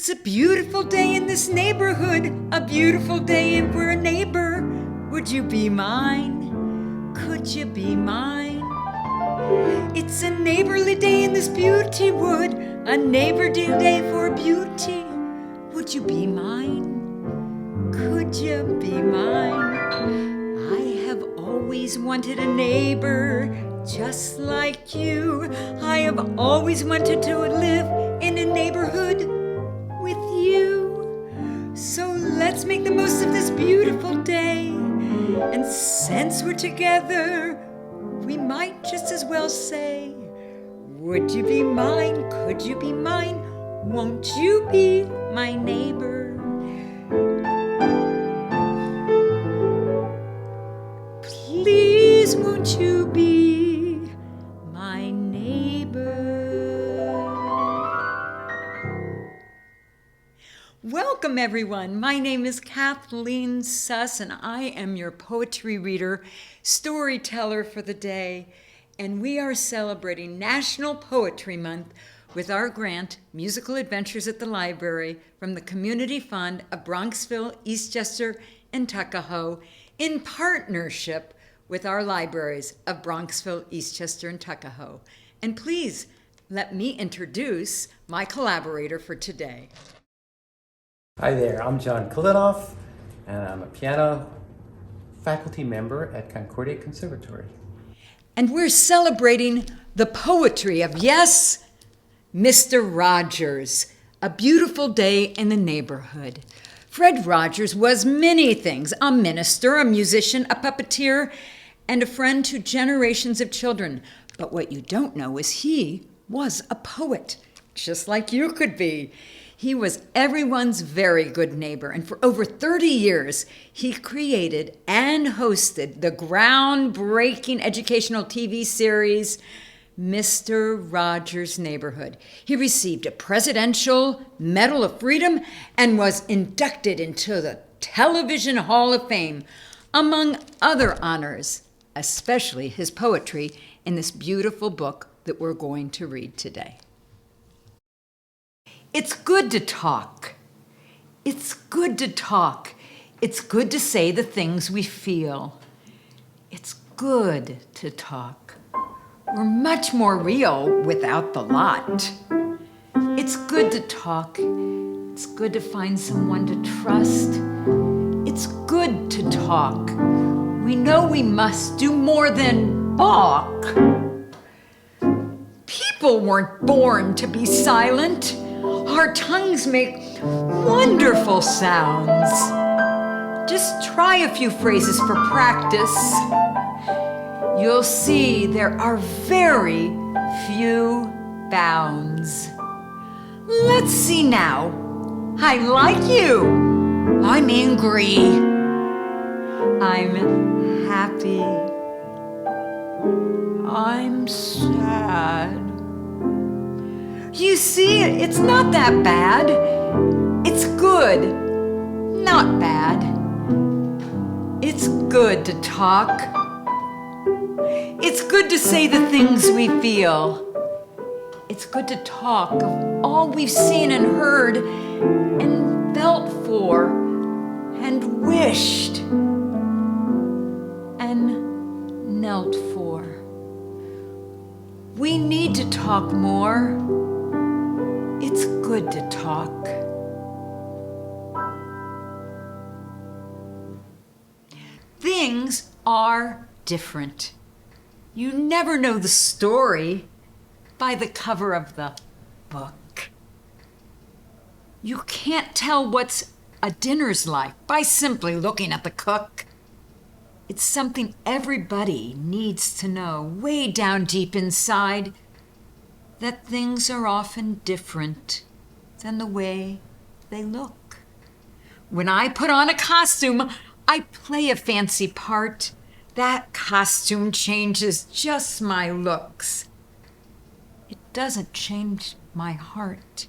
It's a beautiful day in this neighborhood, a beautiful day and we're a neighbor. Would you be mine? Could you be mine? It's a neighborly day in this beauty wood, a neighborly day for beauty. Would you be mine? Could you be mine? I have always wanted a neighbor just like you. I have always wanted to live in a neighborhood with you. So let's make the most of this beautiful day. And since we're together, we might just as well say, would you be mine? Could you be mine? Won't you be my neighbor? Please, won't you be my neighbor? Welcome, everyone. My name is Kathleen Suss, and I am your poetry reader, storyteller for the day. And we are celebrating National Poetry Month with our grant, Musical Adventures at the Library, from the Community Fund of Bronxville, Eastchester and Tuckahoe, in partnership with our Libraries of Bronxville, Eastchester and Tuckahoe. And please let me introduce my collaborator for today. Hi there, I'm Jon Klibonoff, and I'm a piano faculty member at Concordia Conservatory. And we're celebrating the poetry of, yes, Mr. Rogers, a beautiful day in the neighborhood. Fred Rogers was many things: a minister, a musician, a puppeteer, and a friend to generations of children. But what you don't know is he was a poet, just like you could be. He was everyone's very good neighbor, and for over 30 years, he created and hosted the groundbreaking educational TV series, Mr. Rogers' Neighborhood. He received a Presidential Medal of Freedom and was inducted into the Television Hall of Fame, among other honors, especially his poetry in this beautiful book that we're going to read today. It's good to talk. It's good to talk. It's good to say the things we feel. It's good to talk. We're much more real without the lot. It's good to talk. It's good to find someone to trust. It's good to talk. We know we must do more than balk. People weren't born to be silent. Our tongues make wonderful sounds. Just try a few phrases for practice. You'll see there are very few bounds. Let's see now. I like you. I'm angry. I'm happy. I'm sad. You see, it's not that bad. It's good, not bad. It's good to talk. It's good to say the things we feel. It's good to talk of all we've seen and heard and felt for and wished and knelt for. We need to talk more. It's good to talk. Things are different. You never know the story by the cover of the book. You can't tell what a dinner's like by simply looking at the cook. It's something everybody needs to know way down deep inside, that things are often different than the way they look. When I put on a costume, I play a fancy part. That costume changes just my looks. It doesn't change my heart.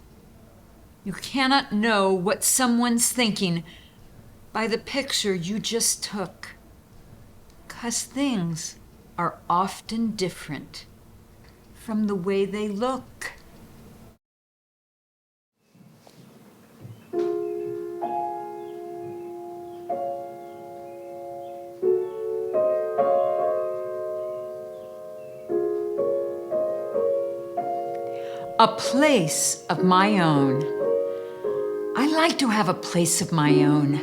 You cannot know what someone's thinking by the picture you just took, 'cause things are often different from the way they look. a place of my own. I like to have a place of my own,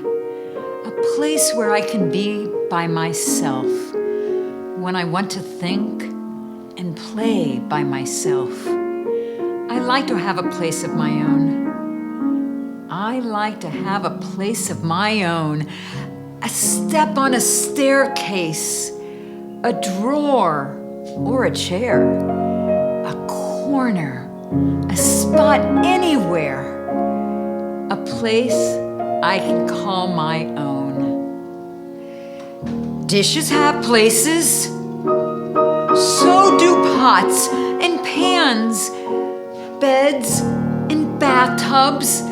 a place where I can be by myself, when I want to think and play by myself. I like to have a place of my own. I like to have a place of my own, a step on a staircase, a drawer or a chair, a corner, a spot anywhere, a place I can call my own. Dishes have places, so do pots and pans, beds and bathtubs,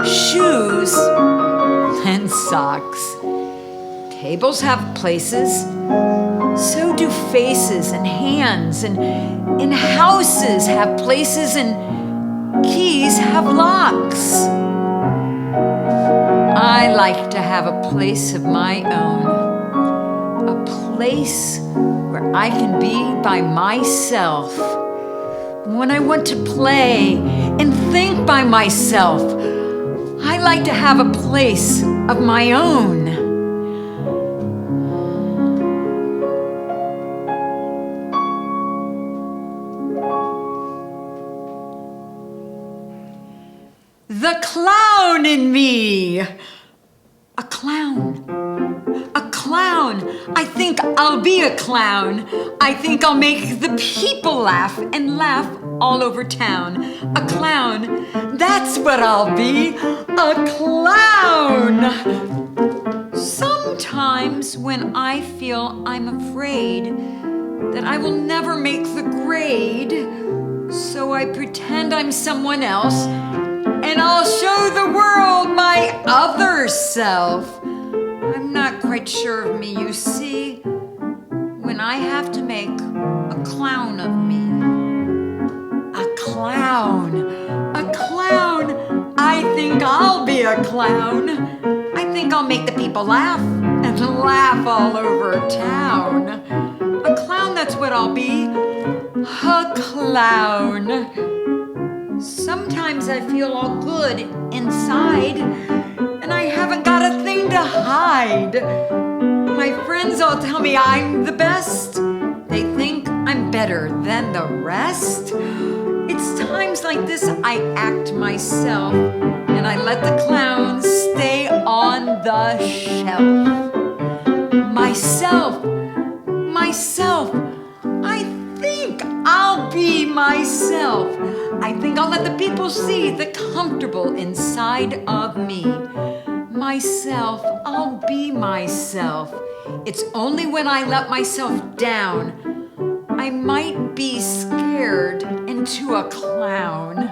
shoes and socks. Tables have places, so do faces and hands, and houses have places, and keys have locks. I like to have a place of my own, a place where I can be by myself. When I want to play and think by myself, I like to have a place of my own. The clown in me. A clown. A clown. I think I'll be a clown. I think I'll make the people laugh and laugh all over town. A clown. That's what I'll be. A clown. Sometimes when I feel I'm afraid that I will never make the grade, so I pretend I'm someone else, and I'll show the world my other self. I'm not quite sure of me, you see, when I have to make a clown of me. A clown. A clown. I think I'll be a clown. I think I'll make the people laugh and laugh all over town. A clown, that's what I'll be. A clown. Sometimes I feel all good inside, and I haven't got a thing to hide. My friends all tell me I'm the best. They think I'm better than the rest. It's times like this I act myself, and I let the clowns stay on the shelf. Myself, I think I'll be myself. I think I'll let the people see the comfortable inside of me. Myself, I'll be myself. It's only when I let myself down I might be scared into a clown.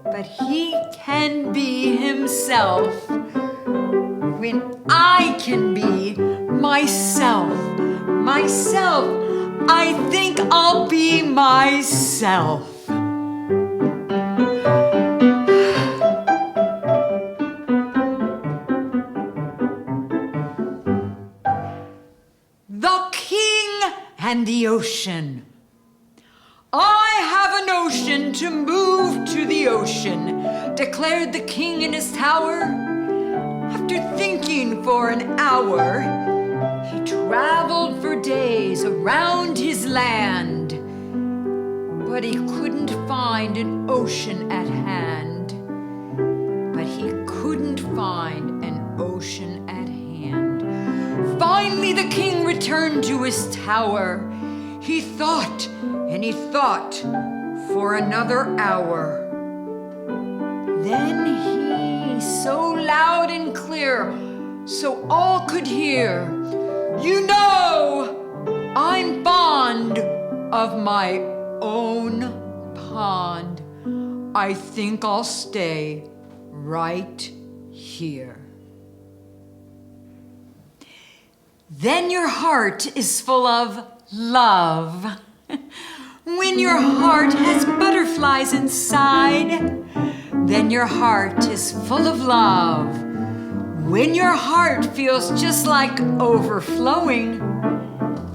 But he can be himself when I can be myself. Myself, I think I'll be myself. The king and the ocean. I have a notion to move to the ocean, declared the king in his tower. After thinking for an hour, he traveled for days around his land, but he couldn't find an ocean at hand. But he couldn't find an ocean at hand. Finally, the king returned to his tower. He thought and he thought for another hour. Then he, so loud and clear, so all could hear, "You know, I'm fond of my own pond. I think I'll stay right here." Then your heart is full of love. When your heart has butterflies inside, then your heart is full of love. When your heart feels just like overflowing,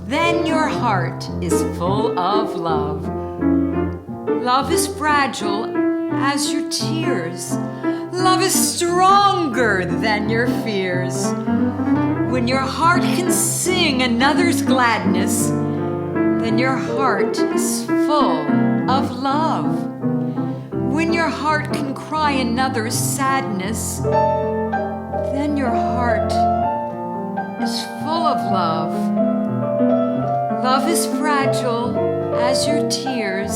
then your heart is full of love. Love is fragile as your tears. Love is stronger than your fears. When your heart can sing another's gladness, then your heart is full of love. When your heart can cry another's sadness, then your heart is full of love. Love is fragile as your tears.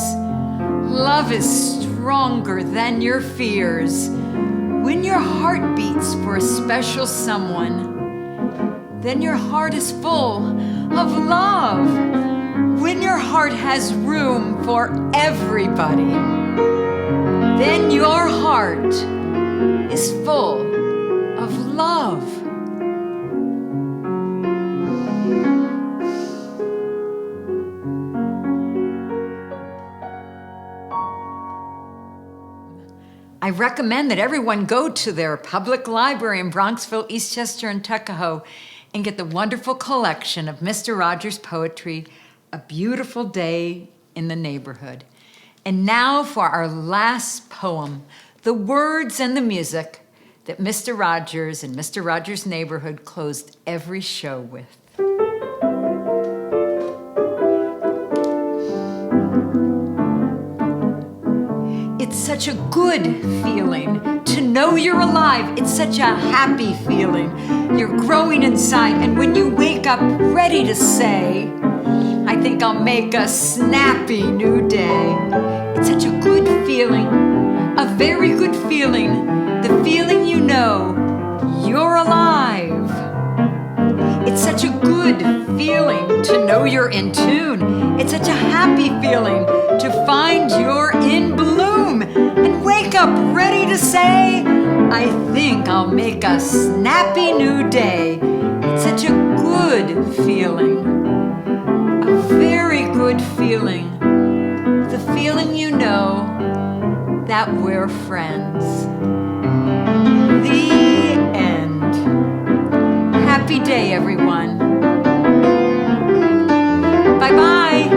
Love is stronger than your fears. When your heart beats for a special someone, then your heart is full of love. When your heart has room for everybody, then your heart is full of love. I recommend that everyone go to their public library in Bronxville, Eastchester, and Tuckahoe and get the wonderful collection of Mr. Rogers' poetry, A Beautiful Day in the Neighborhood. And now for our last poem, the words and the music that Mr. Rogers and Mr. Rogers' Neighborhood closed every show with. It's such a good feeling to know you're alive. It's such a happy feeling. You're growing inside, and when you wake up ready to say, I think I'll make a snappy new day. It's such a good feeling, a very good feeling, the feeling you know you're alive. It's such a good feeling to know you're in tune. It's such a happy feeling to find you're in bloom and wake up ready to say, I think I'll make a snappy new day. It's such a good feeling, a very good feeling, the feeling you know that we're friends. The end. Happy day, everyone. Bye-bye.